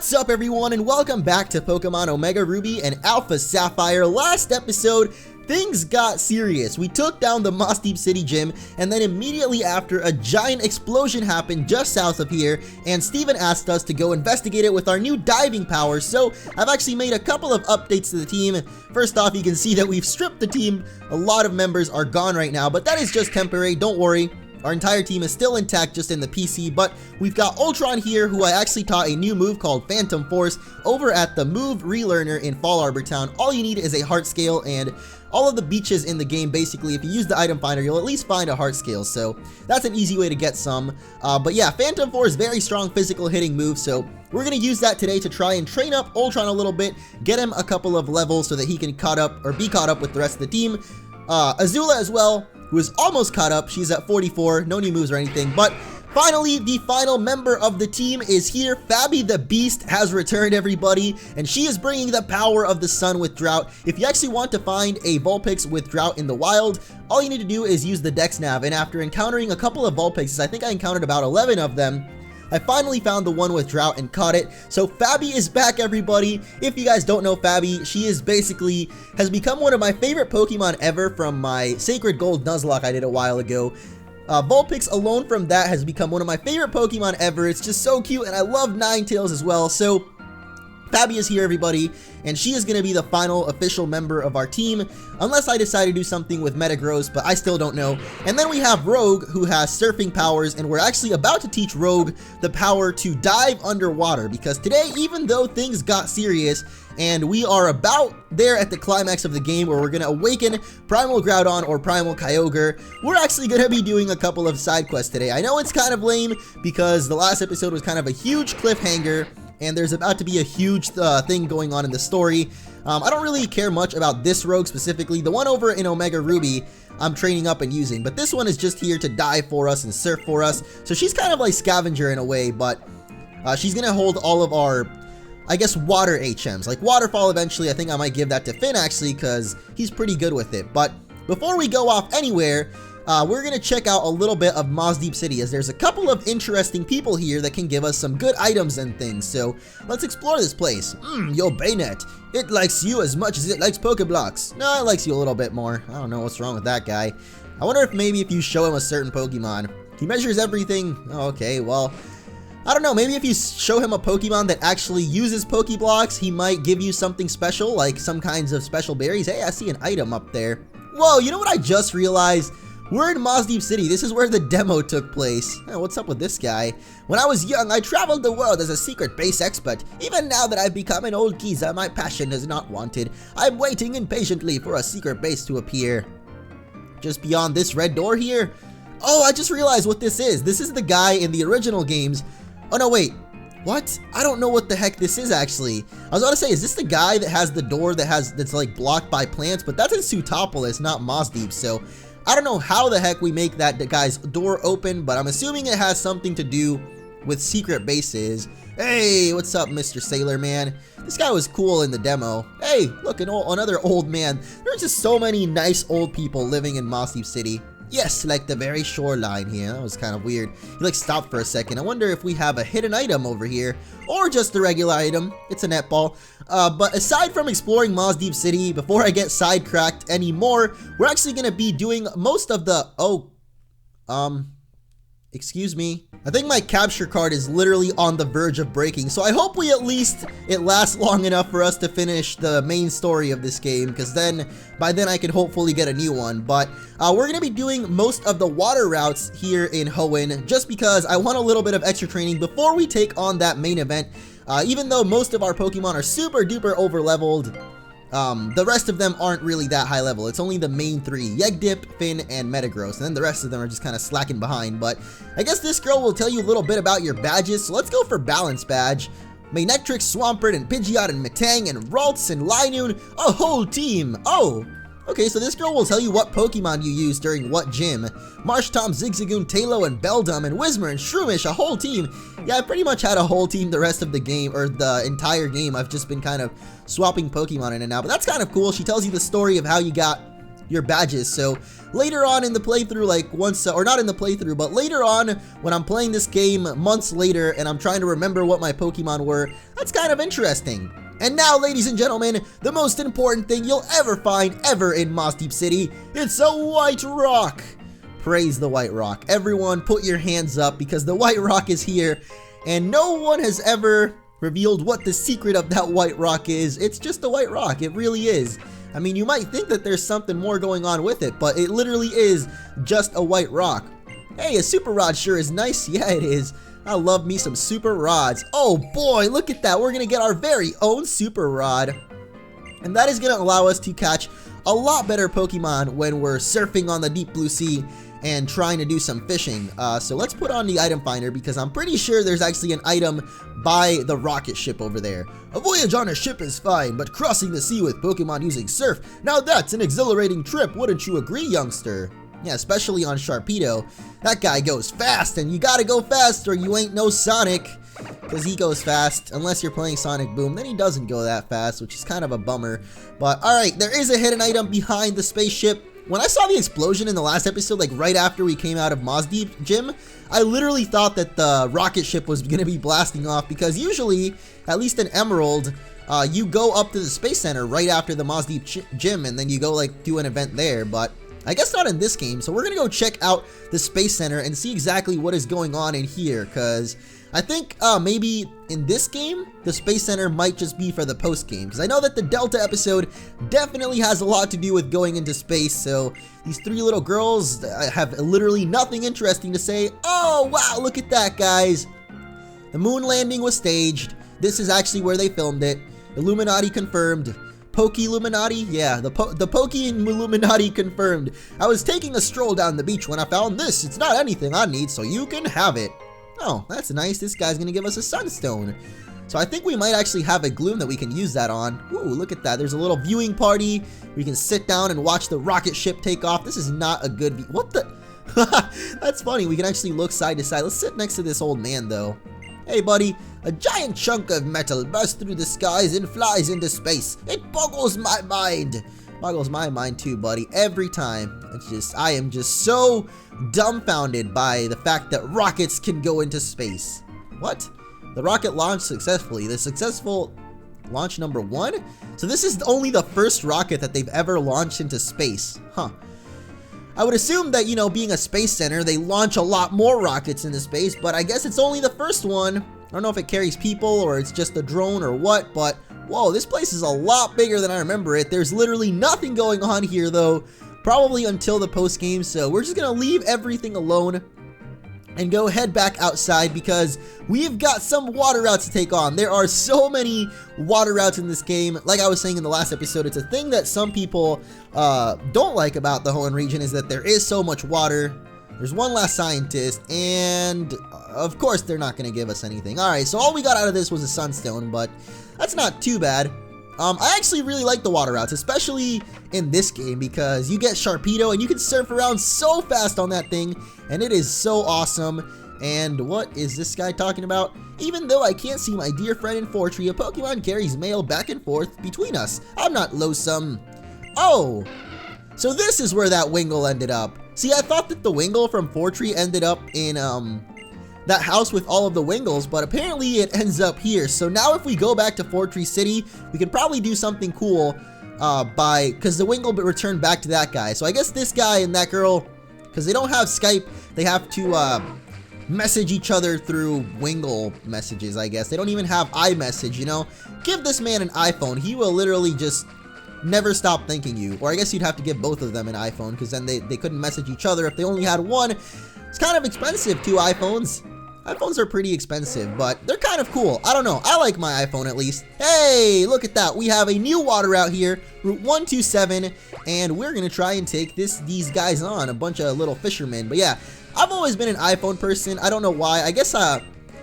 What's up everyone and welcome back to Pokemon Omega Ruby and Alpha Sapphire. Last episode, things got serious. We took down the Moss Deep City gym, and then immediately after, a giant explosion happened just south of here, and Steven asked us to go investigate it with our new diving powers. So I've actually made a couple of updates to the team. First off, you can see that we've stripped the team. A lot of members are gone right now, but that is just temporary, don't worry. Our entire team is still intact, just in the PC, but we've got Ultron here, who I actually taught a new move called Phantom Force over at the Move Relearner in Fall Arbor Town. All you need is a heart scale, and all of the beaches in the game, basically, if you use the item finder, you'll at least find a heart scale, so that's an easy way to get some. But yeah, Phantom Force, very strong physical hitting move, so we're going to use that today to try and train up Ultron a little bit, get him a couple of levels so that he can be caught up with the rest of the team. Azula as well, who is almost caught up. She's at 44, no new moves or anything, but finally, the final member of the team is here. Fabi the Beast has returned, everybody, and she is bringing the power of the sun with drought. If you actually want to find a Vulpix with drought in the wild, all you need to do is use the Dex Nav, and after encountering a couple of Vulpixes, I think I encountered about 11 of them, I finally found the one with drought and caught it. So Fabi is back, everybody. If you guys don't know Fabi, she is basically has become one of my favorite Pokemon ever from my Sacred Gold Nuzlocke I did a while ago. Vulpix alone from that has become one of my favorite Pokemon ever. It's just so cute, and I love Ninetales as well. So Fabi is here, everybody, and she is going to be the final official member of our team, unless I decide to do something with Metagross, but I still don't know. And then we have Rogue, who has surfing powers, and we're actually about to teach Rogue the power to dive underwater, because today, even though things got serious, and we are about there at the climax of the game where we're going to awaken Primal Groudon or Primal Kyogre, we're actually going to be doing a couple of side quests today. I know it's kind of lame, because the last episode was kind of a huge cliffhanger, and there's about to be a huge thing going on in the story. I don't really care much about this Rogue specifically. The one over in Omega Ruby, I'm training up and using, but this one is just here to dive for us and surf for us. So she's kind of like Scavenger in a way, but she's gonna hold all of our, I guess, water HMs. Like Waterfall eventually, I think I might give that to Finn actually, because he's pretty good with it. But before we go off anywhere, we're going to check out a little bit of Moss Deep City, as there's a couple of interesting people here that can give us some good items and things, so let's explore this place. Yo, Baynet, it likes you as much as it likes Pokeblocks. No, it likes you a little bit more. I don't know what's wrong with that guy. I wonder if maybe if you show him a certain Pokemon, he measures everything. Oh, okay, well, I don't know, maybe if you show him a Pokemon that actually uses Pokeblocks, he might give you something special, like some kinds of special berries. Hey, I see an item up there. Whoa, you know what I just realized? We're in Moss Deep City. This is where the demo took place. Oh, what's up with this guy? When I was young, I traveled the world as a secret base expert. Even now that I've become an old geezer, my passion is not wanted. I'm waiting impatiently for a secret base to appear. Just beyond this red door here? Oh, I just realized what this is. This is the guy in the original games. Oh, no, wait. What? I don't know what the heck this is, actually. I was about to say, is this the guy that has the door that's like blocked by plants? But that's in Sootopolis, not Moss Deep, so I don't know how the heck we make that guy's door open, but I'm assuming it has something to do with secret bases. Hey, what's up, Mr. Sailor Man? This guy was cool in the demo. Hey, look, another old man. There's just so many nice old people living in Moss Deep City. Yes, like the very shoreline here. That was kind of weird. He like stopped for a second. I wonder if we have a hidden item over here, or just a regular item. It's a netball. But aside from exploring Moss Deep City, before I get sidetracked anymore, we're actually gonna be doing most of the excuse me. I think my capture card is literally on the verge of breaking, so I hope it lasts long enough for us to finish the main story of this game, because by then I can hopefully get a new one. But we're going to be doing most of the water routes here in Hoenn, just because I want a little bit of extra training before we take on that main event. Even though most of our Pokemon are super duper over leveled, the rest of them aren't really that high level. It's only the main three, Yegdip, Finn, and Metagross, and then the rest of them are just kind of slacking behind. But I guess this girl will tell you a little bit about your badges, so let's go for Balance Badge. Manectric, Swampert, and Pidgeot, and Metang, and Ralts, and Linoon, a whole team! Oh! Okay, so this girl will tell you what Pokemon you use during what gym. Marshtomp, Zigzagoon, Tailo, and Beldum, and Whismur, and Shroomish, a whole team. Yeah, I pretty much had a whole team the rest of the game, or the entire game. I've just been kind of swapping Pokemon in and out, but that's kind of cool. She tells you the story of how you got your badges. So later on in the playthrough, like once, or not in the playthrough, but later on when I'm playing this game months later and I'm trying to remember what my Pokemon were, that's kind of interesting. And now, ladies and gentlemen, the most important thing you'll ever find ever in Moss Deep City, it's a white rock. Praise the white rock. Everyone put your hands up because the white rock is here and no one has ever revealed what the secret of that white rock is. It's just a white rock. It really is. I mean, you might think that there's something more going on with it, but it literally is just a white rock. Hey, a super rod sure is nice. Yeah, it is. I love me some super rods. Oh boy, look at that. We're gonna get our very own super rod. And that is gonna allow us to catch a lot better Pokemon when we're surfing on the deep blue sea and trying to do some fishing. So let's put on the item finder because I'm pretty sure there's actually an item by the rocket ship over there. A voyage on a ship is fine, but crossing the sea with Pokemon using surf, now that's an exhilarating trip, wouldn't you agree, youngster? Yeah, especially on Sharpedo. That guy goes fast, and you gotta go fast or you ain't no Sonic. Because he goes fast, unless you're playing Sonic Boom, then he doesn't go that fast, which is kind of a bummer. But alright, there is a hidden item behind the spaceship. When I saw the explosion in the last episode, like right after we came out of Moss Deep Gym, I literally thought that the rocket ship was gonna be blasting off because usually, at least in Emerald, you go up to the Space Center right after the Moss Deep Gym and then you go like do an event there, but I guess not in this game. So we're gonna go check out the Space Center and see exactly what is going on in here, because I think maybe in this game, the Space Center might just be for the post game, because I know that the Delta episode definitely has a lot to do with going into space. So these three little girls have literally nothing interesting to say. Oh wow, look at that, guys. The moon landing was staged. This is actually where they filmed it. Illuminati confirmed. Poke-Illuminati? Yeah, the Poke-Illuminati confirmed. I was taking a stroll down the beach when I found this. It's not anything I need, so you can have it. Oh, that's nice. This guy's gonna give us a sunstone. So I think we might actually have a Gloom that we can use that on. Ooh, look at that. There's a little viewing party. We can sit down and watch the rocket ship take off. This is not a good view. What the? That's funny. We can actually look side to side. Let's sit next to this old man, though. Hey, buddy. A giant chunk of metal bursts through the skies and flies into space. It boggles my mind. Boggles my mind too, buddy. Every time. It's just, I am just so dumbfounded by the fact that rockets can go into space. What? The rocket launched successfully. The successful launch number 1? So this is only the first rocket that they've ever launched into space. Huh. I would assume that, you know, being a space center, they launch a lot more rockets into space, but I guess it's only the first one. I don't know if it carries people or it's just a drone or what, but whoa, this place is a lot bigger than I remember it. There's literally nothing going on here though, probably until the post game, so we're just gonna leave everything alone and go head back outside because we've got some water routes to take on. There are so many water routes in this game. Like I was saying in the last episode, it's a thing that some people don't like about the Hoenn region is that there is so much water. There's one last scientist, and of course they're not going to give us anything. Alright, so all we got out of this was a sunstone, but that's not too bad. I actually really like the water routes, especially in this game, because you get Sharpedo and you can surf around so fast on that thing, and it is so awesome. And what is this guy talking about? Even though I can't see my dear friend in Fortree, a Pokemon carries mail back and forth between us. I'm not loathsome. Oh, so this is where that Wingull ended up. See, I thought that the Wingull from Fortree ended up in that house with all of the Wingulls, but apparently it ends up here. So now if we go back to Fortree City, we can probably do something cool because the Wingull returned back to that guy. So I guess this guy and that girl, because they don't have Skype, they have to message each other through Wingull messages, I guess. They don't even have iMessage, you know? Give this man an iPhone. He will literally just never stop thanking you. Or I guess you'd have to give both of them an iPhone because then they couldn't message each other if they only had one. It's kind of expensive, 2 iPhones. iPhones are pretty expensive, but they're kind of cool. I don't know. I like my iPhone at least. Hey, look at that. We have a new water out here, Route 127, and we're going to try and take these guys on, a bunch of little fishermen. But yeah, I've always been an iPhone person. I don't know why. I guess I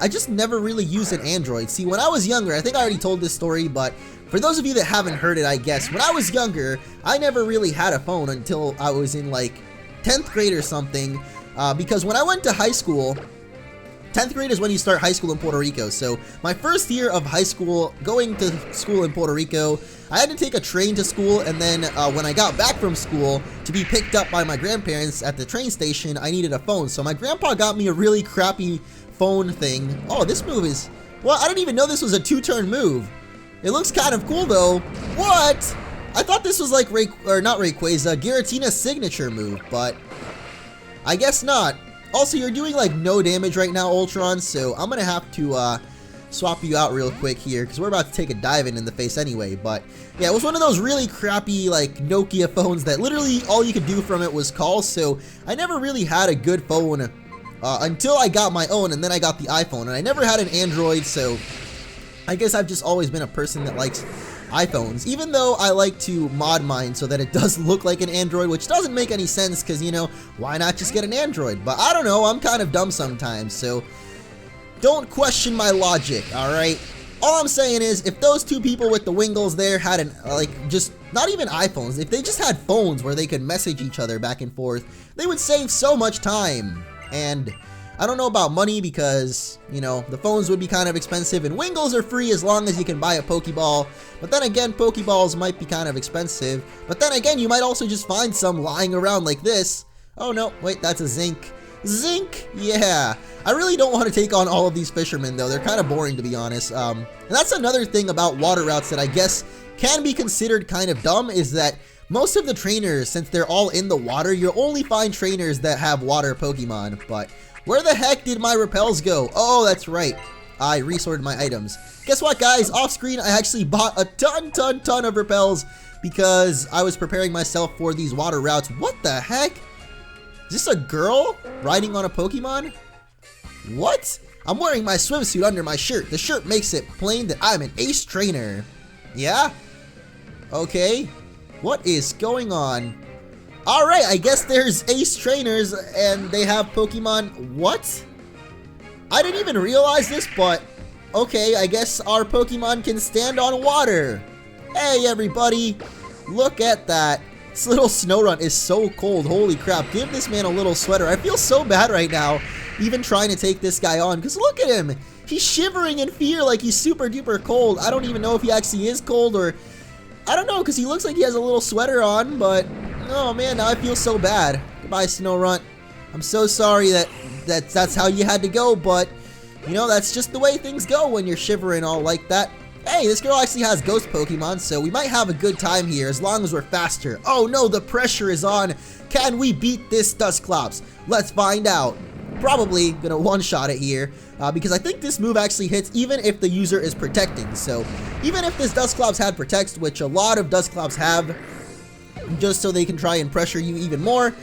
just never really used an Android. See, when I was younger, I think I already told this story, but for those of you that haven't heard it, I guess, when I was younger, I never really had a phone until I was in like 10th grade or something, because when I went to high school, 10th grade is when you start high school in Puerto Rico. So my first year of high school, going to school in Puerto Rico, I had to take a train to school, and then when I got back from school to be picked up by my grandparents at the train station, I needed a phone. So my grandpa got me a really crappy phone thing. Oh, this move is, well, I didn't even know this was a 2-turn move. It looks kind of cool though. What? I thought this was like not Rayquaza, Giratina's signature move, but I guess not. Also, you're doing like no damage right now, Ultron, so I'm gonna have to swap you out real quick here, because we're about to take a dive in the face anyway. But yeah, it was one of those really crappy like Nokia phones that literally all you could do from it was call, so I never really had a good phone until I got my own, and then I got the iPhone, and I never had an Android, so I guess I've just always been a person that likes iPhones, even though I like to mod mine so that it does look like an Android, which doesn't make any sense because, you know, why not just get an Android? But I don't know, I'm kind of dumb sometimes, so don't question my logic, alright? All I'm saying is, if those two people with the Wingles there had an, like, just, not even iPhones, if they just had phones where they could message each other back and forth, they would save so much time. And I don't know about money because, you know, the phones would be kind of expensive, and Wingles are free as long as you can buy a Pokeball. But then again, Pokeballs might be kind of expensive. But then again, you might also just find some lying around like this. Oh no, wait, that's a Zinc. Zinc, yeah. I really don't want to take on all of these fishermen though. They're kind of boring, to be honest. And that's another thing about water routes that I guess can be considered kind of dumb, is that most of the trainers, since they're all in the water, you'll only find trainers that have water Pokemon. But where the heck did my repels go? Oh, that's right. I resorted my items. Guess what, guys? Off screen, I actually bought a ton of repels because I was preparing myself for these water routes. What the heck? Is this a girl riding on a Pokemon? What? I'm wearing my swimsuit under my shirt. The shirt makes it plain that I'm an ace trainer. Yeah? Okay. What is going on? Alright, I guess there's ace trainers and they have Pokemon. What? I didn't even realize this, but okay, I guess our Pokemon can stand on water. Hey everybody, look at that. This little Snorunt is so cold. Holy crap, give this man a little sweater. I feel so bad right now, even trying to take this guy on, because look at him. He's shivering in fear like he's super duper cold. I don't even know if he actually is cold, or I don't know, because he looks like he has a little sweater on, but oh man, now I feel so bad. Goodbye, Snorunt. I'm so sorry that's how you had to go, but you know, that's just the way things go when you're shivering all like that. Hey, this girl actually has ghost Pokemon, so we might have a good time here as long as we're faster. Oh no, the pressure is on. Can we beat this Dusclops? Let's find out. Probably gonna one-shot it here, because I think this move actually hits even if the user is protecting. So even if this Dusclops had Protect, which a lot of Dusclops have, just so they can try and pressure you even more,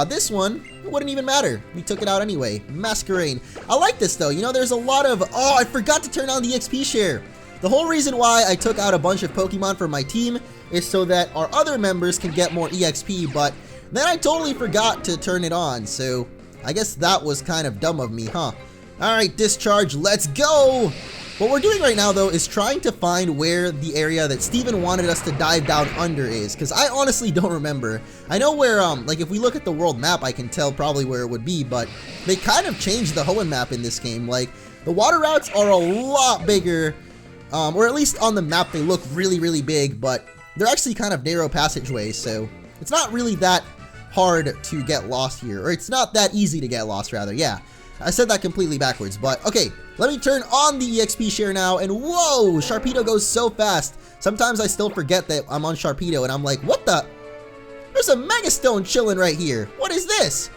this one, it wouldn't even matter. We took it out anyway. Masquerain. I like this though. You know, there's a lot of... Oh, I forgot to turn on the XP share. The whole reason why I took out a bunch of Pokemon from my team is so that our other members can get more EXP, but then I totally forgot to turn it on, so I guess that was kind of dumb of me, huh? Alright, Discharge, let's go! What we're doing right now, though, is trying to find where the area that Steven wanted us to dive down under is, because I honestly don't remember. I know where, like, if we look at the world map, I can tell probably where it would be, but they kind of changed the Hoenn map in this game. Like, the water routes are a lot bigger, or at least on the map they look really, really big, but they're actually kind of narrow passageways, so it's not really that hard to get lost here, or it's not that easy to get lost, rather. Yeah, I said that completely backwards, but okay, let me turn on the EXP share now, and whoa, Sharpedo goes so fast. Sometimes I still forget that I'm on Sharpedo, and I'm like, what the? There's a Megastone chilling right here. What is this?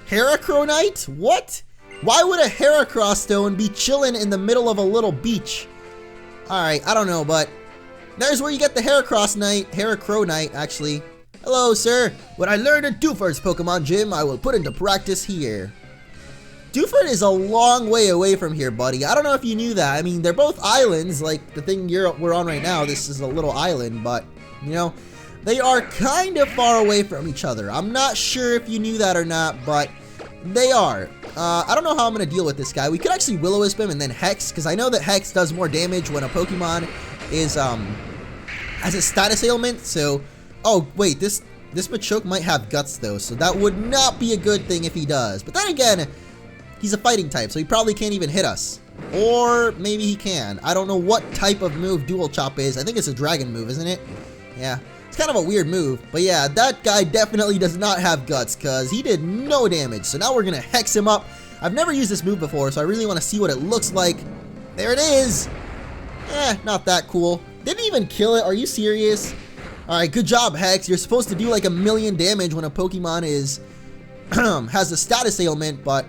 Heracronite? What? Why would a Heracross stone be chilling in the middle of a little beach? Alright, I don't know, but there's where you get the Heracronite, actually. Hello, sir. What I learned at Dewford's Pokemon Gym, I will put into practice here. Dewford is a long way away from here, buddy. I don't know if you knew that. I mean, they're both islands, like the thing we're on right now. This is a little island, but, you know, they are kind of far away from each other. I'm not sure if you knew that or not, but they are. I don't know how I'm going to deal with this guy. We could actually Will-O-Wisp him and then Hex, because I know that Hex does more damage when a Pokemon is, has a status ailment, so... Oh, wait, this Machoke might have Guts, though, so that would not be a good thing if he does. But then again, he's a fighting type, so he probably can't even hit us. Or maybe he can. I don't know what type of move Dual Chop is. I think it's a dragon move, isn't it? Yeah. It's kind of a weird move. But yeah, that guy definitely does not have guts because he did no damage. So now we're going to hex him up. I've never used this move before, so I really want to see what it looks like. There it is. Not that cool. Didn't even kill it. Are you serious? Alright, good job, Hex. You're supposed to do like 1,000,000 damage when a Pokemon is has a status ailment, but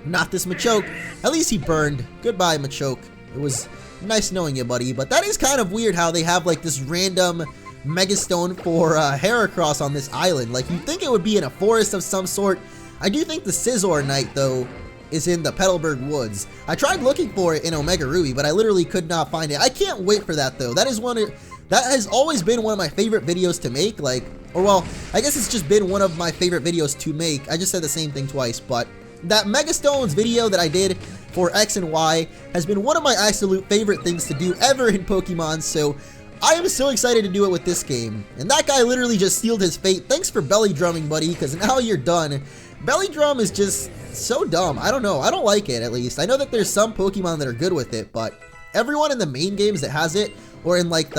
not this Machoke. At least he burned. Goodbye, Machoke. It was nice knowing you, buddy. But that is kind of weird how they have like this random Megastone for Heracross on this island. Like, you'd think it would be in a forest of some sort. I do think the Scizor Knight, though, is in the Petalburg Woods. I tried looking for it in Omega Ruby, but I literally could not find it. I can't wait for that, though. That has always been one of my favorite videos to make. Like, or well, I guess it's just been one of my favorite videos to make. I just said the same thing twice, but that Megastones video that I did for X and Y has been one of my absolute favorite things to do ever in Pokemon, so I am so excited to do it with this game. And that guy literally just sealed his fate. Thanks for belly drumming, buddy, because now you're done. Belly drum is just so dumb. I don't know. I don't like it, at least. I know that there's some Pokemon that are good with it, but everyone in the main games that has it, or in like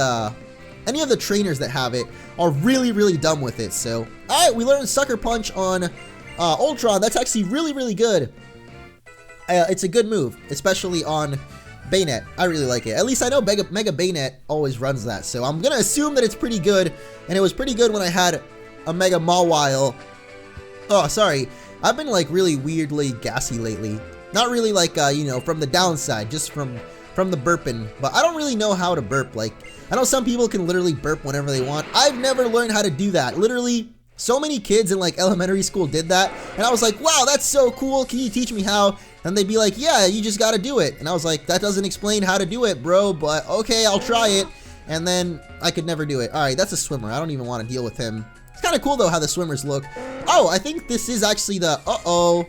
any of the trainers that have it, are really, really dumb with it. So, alright, we learned Sucker Punch on Ultron. That's actually really, really good. It's a good move, especially on Baynet. I really like it. At least I know Mega Baynet always runs that, so I'm gonna assume that it's pretty good, and it was pretty good when I had a Mega Mawile. Oh, sorry. I've been like really weirdly gassy lately. Not really like, you know, from the downside, just from the burping. But I don't really know how to burp. Like, I know some people can literally burp whenever they want. I've never learned how to do that. Literally, so many kids in like elementary school did that, and I was like, wow, that's so cool. Can you teach me how? And they'd be like, yeah, you just gotta do it. And I was like, that doesn't explain how to do it, bro, but okay, I'll try it. And then I could never do it. Alright, that's a swimmer. I don't even want to deal with him. It's kind of cool, though, how the swimmers look. Oh, I think this is actually the... Uh-oh.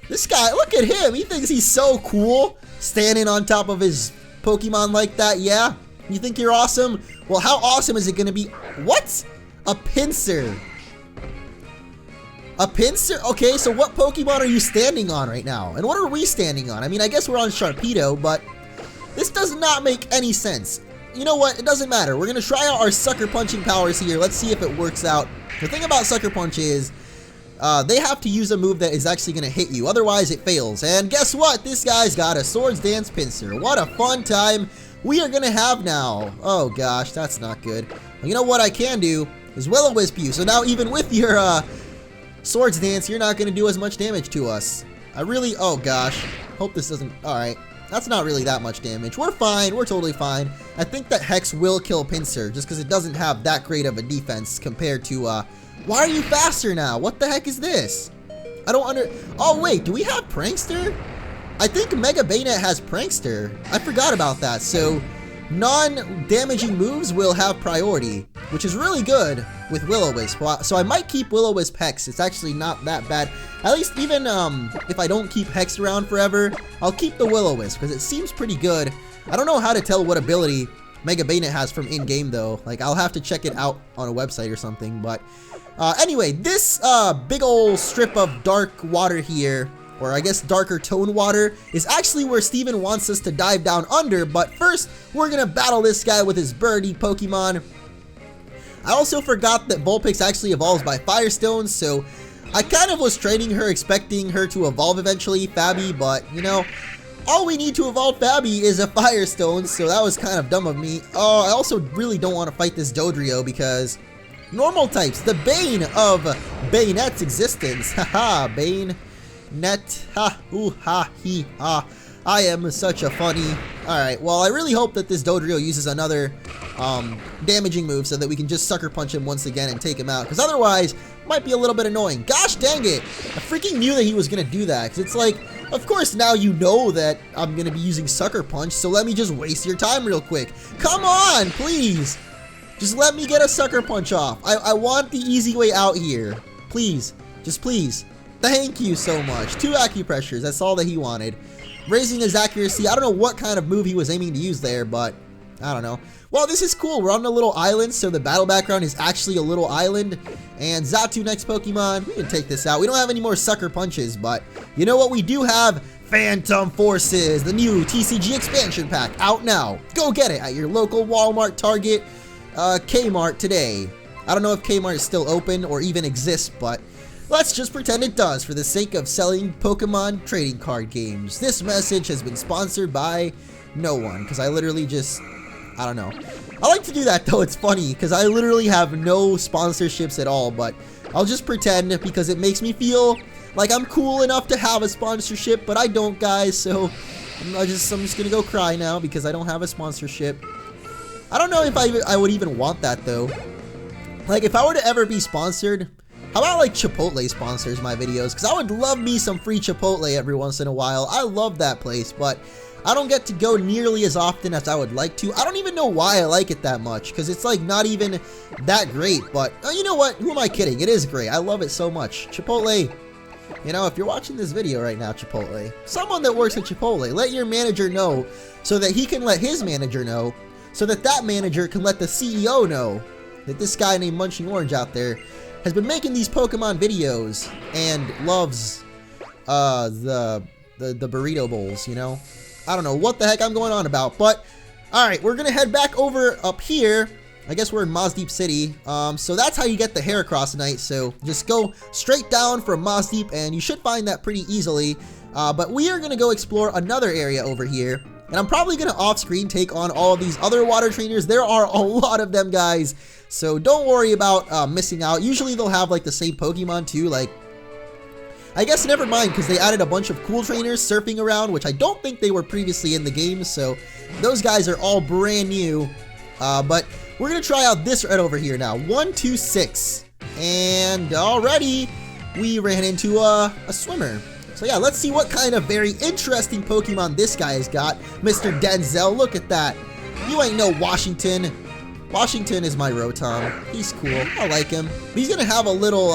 This guy, look at him. He thinks he's so cool, standing on top of his Pokemon like that, yeah? You think you're awesome? Well, how awesome is it going to be? What? A Pinsir. A Pinsir? Okay, so what Pokemon are you standing on right now? And what are we standing on? I mean, I guess we're on Sharpedo, but this does not make any sense. You know what? It doesn't matter. We're going to try out our Sucker Punching powers here. Let's see if it works out. The thing about Sucker Punch is they have to use a move that is actually going to hit you. Otherwise, it fails. And guess what? This guy's got a Swords Dance Pinsir. What a fun time we are going to have now. Oh, gosh. That's not good. Well, you know what I can do is Will-O-Wisp you. So now even with your Swords Dance, you're not going to do as much damage to us. I really... Oh, gosh. Hope this doesn't... Alright. That's not really that much damage. We're fine. We're totally fine. I think that Hex will kill Pinsir just because it doesn't have that great of a defense compared to, why are you faster now? What the heck is this? I don't Oh, wait. Do we have Prankster? I think Mega Baynet has Prankster. I forgot about that. So, non-damaging moves will have priority, which is really good with Will-O-Wisp. So I might keep Will-O-Wisp Hex. It's actually not that bad. At least even if I don't keep Hex around forever, I'll keep the Will-O-Wisp because it seems pretty good. I don't know how to tell what ability Mega Baynet has from in-game though. Like, I'll have to check it out on a website or something. But anyway, this big old strip of dark water here, or I guess darker tone water, is actually where Steven wants us to dive down under. But first, we're going to battle this guy with his birdie Pokemon. I also forgot that Vulpix actually evolves by Firestone, so I kind of was training her expecting her to evolve eventually, Fabi, but, you know, all we need to evolve Fabi is a Firestone, so that was kind of dumb of me. Oh, I also really don't want to fight this Dodrio because normal types, the bane of Baynet's existence. Haha, Bane. Net, ha, ooh, ha, he, ha. I am such a funny. Alright, well, I really hope that this Dodrio uses another damaging move so that we can just Sucker Punch him once again and take him out. Because otherwise, it might be a little bit annoying. Gosh dang it! I freaking knew that he was going to do that. Because it's like, of course, now you know that I'm going to be using Sucker Punch, so let me just waste your time real quick. Come on, please! Just let me get a Sucker Punch off. I want the easy way out here. Please. Just please. Thank you so much. 2 acupressures. That's all that he wanted. Raising his accuracy. I don't know what kind of move he was aiming to use there, but I don't know. Well, this is cool. We're on a little island, so the battle background is actually a little island. And Xatu next Pokemon. We can take this out. We don't have any more Sucker Punches, but you know what we do have? Phantom Forces, the new TCG expansion pack, out now. Go get it at your local Walmart, Target, Kmart today. I don't know if Kmart is still open or even exists, but let's just pretend it does for the sake of selling Pokemon trading card games. This message has been sponsored by no one, because I literally just... I don't know. I like to do that though, it's funny, because I literally have no sponsorships at all, but I'll just pretend because it makes me feel like I'm cool enough to have a sponsorship, but I don't, guys, so I'm just gonna go cry now because I don't have a sponsorship. I don't know if I would even want that though. Like, if I were to ever be sponsored, how about like Chipotle sponsors my videos? Because I would love me some free Chipotle every once in a while. I love that place, but I don't get to go nearly as often as I would like to. I don't even know why I like it that much, because it's like not even that great, but you know what? Who am I kidding? It is great. I love it so much. Chipotle, you know, if you're watching this video right now, Chipotle, someone that works at Chipotle, let your manager know so that he can let his manager know, so that that manager can let the CEO know that this guy named MunchingOrange out there has been making these Pokemon videos and loves the burrito bowls, you know? I don't know what the heck I'm going on about, but alright, we're gonna head back over up here. I guess we're in Mosdeep City, so that's how you get the Heracross Knight, so just go straight down from Mosdeep and you should find that pretty easily, but we are gonna go explore another area over here, and I'm probably gonna off-screen take on all of these other water trainers. There are a lot of them, guys, so don't worry about missing out. Usually they'll have like the same Pokemon too, like, I guess never mind, because they added a bunch of cool trainers surfing around, which I don't think they were previously in the game, so those guys are all brand new. But we're going to try out this right over here now. 1, 2, 6. And already we ran into a swimmer. So yeah, let's see what kind of very interesting Pokemon this guy has got. Mr. Denzel, look at that. You ain't no Washington. Washington is my Rotom. He's cool. I like him. But he's going to have a little...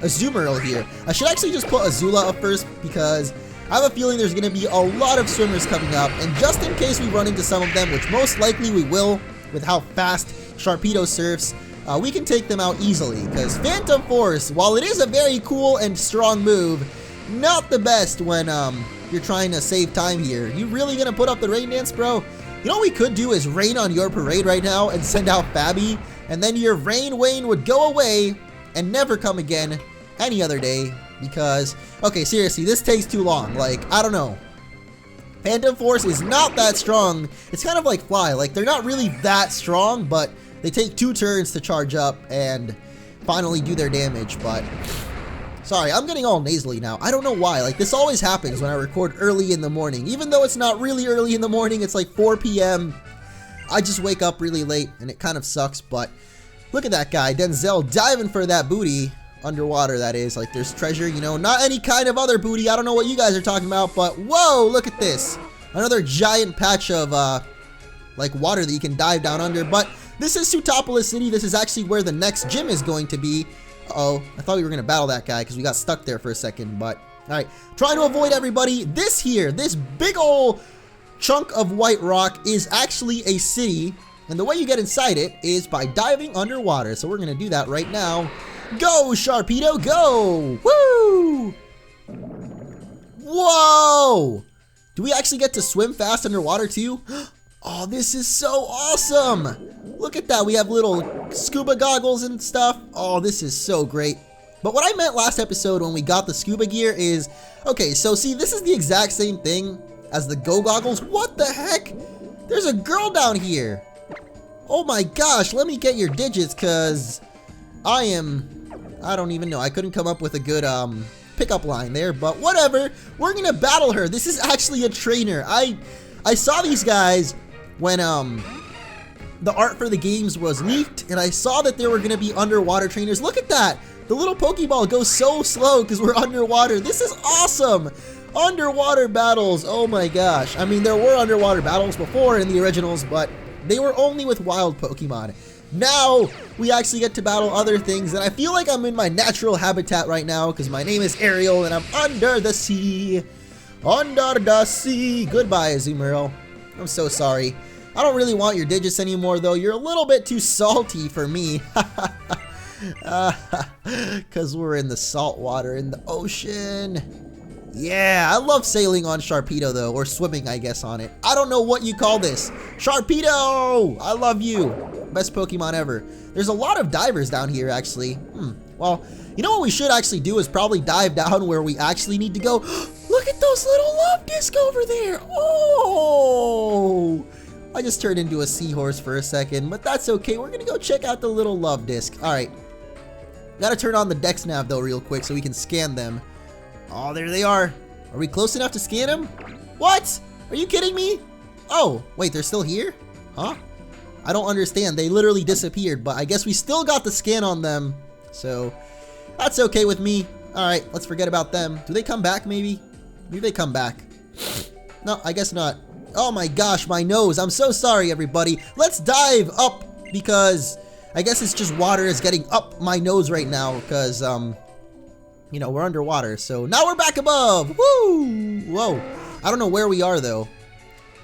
Azumarill here. I should actually just put Azula up first because I have a feeling there's going to be a lot of swimmers coming up, and just in case we run into some of them, which most likely we will with how fast Sharpedo surfs, we can take them out easily, because Phantom Force, while it is a very cool and strong move, not the best when you're trying to save time here. You really going to put up the rain dance, bro? You know what we could do is rain on your parade right now and send out Fabby, and then your Rain Wane would go away and never come again any other day, because, okay, seriously, this takes too long. Like, I don't know. Phantom Force is not that strong. It's kind of like Fly. Like, they're not really that strong, but they take 2 turns to charge up and finally do their damage, but... Sorry, I'm getting all nasally now. I don't know why. Like, this always happens when I record early in the morning. Even though it's not really early in the morning, it's like 4 p.m. I just wake up really late, and it kind of sucks, but... Look at that guy, Denzel, diving for that booty. Underwater, that is. Like, there's treasure, you know, not any kind of other booty. I don't know what you guys are talking about, but whoa, look at this. Another giant patch of, like, water that you can dive down under. But this is Sootopolis City. This is actually where the next gym is going to be. Uh-oh, I thought we were going to battle that guy because we got stuck there for a second, but... Alright, trying to avoid everybody. This here, this big ol' chunk of white rock is actually a city. And the way you get inside it is by diving underwater. So we're going to do that right now. Go, Sharpedo, go! Woo! Whoa! Do we actually get to swim fast underwater too? Oh, this is so awesome! Look at that, we have little scuba goggles and stuff. Oh, this is so great. But what I meant last episode when we got the scuba gear is... Okay, so see, this is the exact same thing as the Go goggles. What the heck? There's a girl down here. Oh my gosh, let me get your digits, because I don't even know. I couldn't come up with a good pickup line there, but whatever. We're gonna battle her. This is actually a trainer. I saw these guys when the art for the games was leaked, and I saw that there were gonna be underwater trainers. Look at that. The little Pokeball goes so slow because we're underwater. This is awesome. Underwater battles. Oh my gosh. I mean, there were underwater battles before in the originals, but they were only with wild Pokemon. Now, we actually get to battle other things, and I feel like I'm in my natural habitat right now, because my name is Ariel, and I'm under the sea. Under the sea. Goodbye, Azumarill. I'm so sorry. I don't really want your digits anymore, though. You're a little bit too salty for me. Because we're in the salt water in the ocean. Yeah, I love sailing on Sharpedo, though. Or swimming, I guess, on it. I don't know what you call this. Sharpedo! I love you. Best Pokemon ever. There's a lot of divers down here, actually. Well, you know what we should actually do is probably dive down where we actually need to go. Look at those little love discs over there. Oh! I just turned into a seahorse for a second, but that's okay. We're gonna go check out the little love disc. All right. Gotta turn on the Dex Nav, though, real quick so we can scan them. Oh, there they are. Are we close enough to scan them? What? Are you kidding me? Oh, wait, they're still here? Huh? I don't understand. They literally disappeared, but I guess we still got the scan on them. So, that's okay with me. All right, let's forget about them. Do they come back, maybe? Maybe they come back. No, I guess not. Oh my gosh, my nose. I'm so sorry, everybody. Let's dive up because I guess it's just water is getting up my nose right now because, you know, we're underwater. So now we're back above. Woo! Whoa. I don't know where we are, though.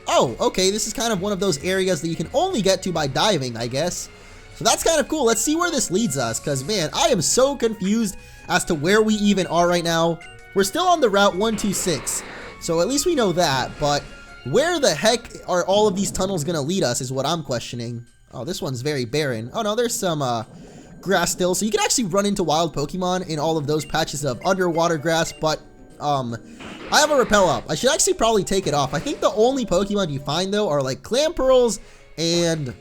Oh, okay. This is kind of one of those areas that you can only get to by diving, I guess. So that's kind of cool. Let's see where this leads us because, man, I am so confused as to where we even are right now. We're still on the Route 126, so at least we know that, but where the heck are all of these tunnels going to lead us is what I'm questioning. Oh, this one's very barren. Oh, no, there's some grass still. So you can actually run into wild Pokemon in all of those patches of underwater grass, but I have a repel up. I should actually probably take it off. I think the only Pokemon you find, though, are like Clamperls and,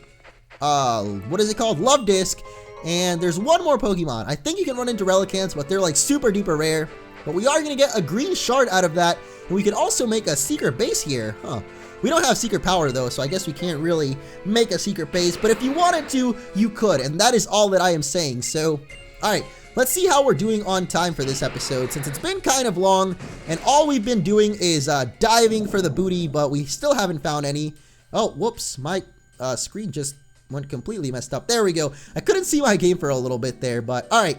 what is it called? Love Disc. And there's one more Pokemon. I think you can run into Relicants, but they're like super duper rare. But we are going to get a green shard out of that. And we can also make a secret base here. Huh. We don't have secret power, though, so I guess we can't really make a secret base. But if you wanted to, you could. And that is all that I am saying. So, all right. Let's see how we're doing on time for this episode, since it's been kind of long. And all we've been doing is diving for the booty, but we still haven't found any. Oh, whoops. My screen just went completely messed up. There we go. I couldn't see my game for a little bit there, but all right.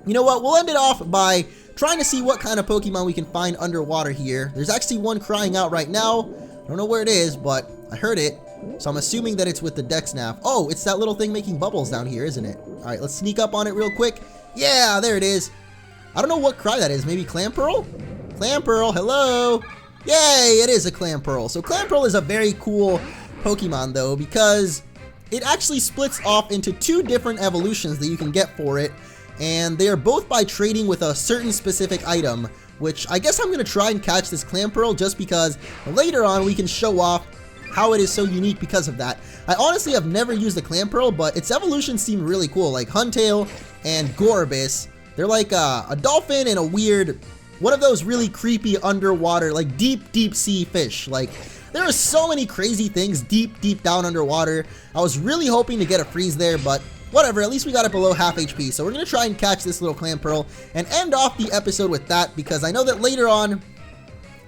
You know what? We'll end it off by trying to see what kind of Pokemon we can find underwater here. There's actually one crying out right now. I don't know where it is, but I heard it. So I'm assuming that it's with the Dex Nav. Oh, it's that little thing making bubbles down here, isn't it? All right, let's sneak up on it real quick. Yeah, there it is. I don't know what cry that is. Maybe Clamperl? Clamperl, hello. Yay, it is a Clamperl. So Clamperl is a very cool Pokemon, though, because it actually splits off into two different evolutions that you can get for it. And they are both by trading with a certain specific item, which I guess I'm going to try and catch this Clamperl just because later on we can show off how it is so unique because of that. I honestly have never used the Clamperl, but its evolutions seem really cool, like Huntail and Gorbis. They're like a dolphin and a weird, one of those really creepy underwater, like deep sea fish. Like, there are so many crazy things deep down underwater. I was really hoping to get a freeze there, but whatever, at least we got it below half HP. So we're going to try and catch this little Clamperl and end off the episode with that, because I know that later on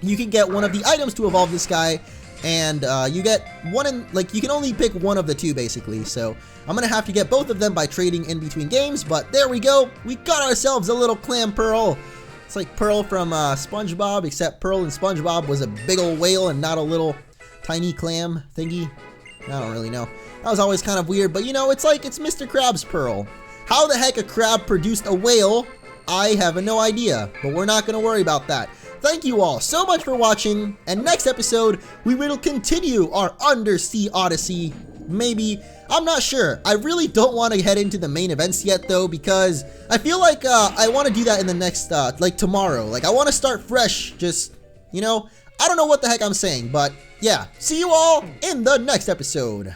you can get one of the items to evolve this guy, and you get one in, like, you can only pick one of the two basically. So I'm going to have to get both of them by trading in between games, but there we go. We got ourselves a little Clamperl. It's like Pearl from SpongeBob, except Pearl and SpongeBob was a big old whale and not a little tiny clam thingy. I don't really know. That was always kind of weird, but you know, it's like it's Mr. Crab's Pearl. How the heck a crab produced a whale, I have no idea, but we're not going to worry about that. Thank you all so much for watching, and next episode, we will continue our Undersea Odyssey. Maybe, I'm not sure. I really don't want to head into the main events yet, though, because I feel like I want to do that in the next, like tomorrow. Like, I want to start fresh, just, you know, I don't know what the heck I'm saying, but yeah. See you all in the next episode.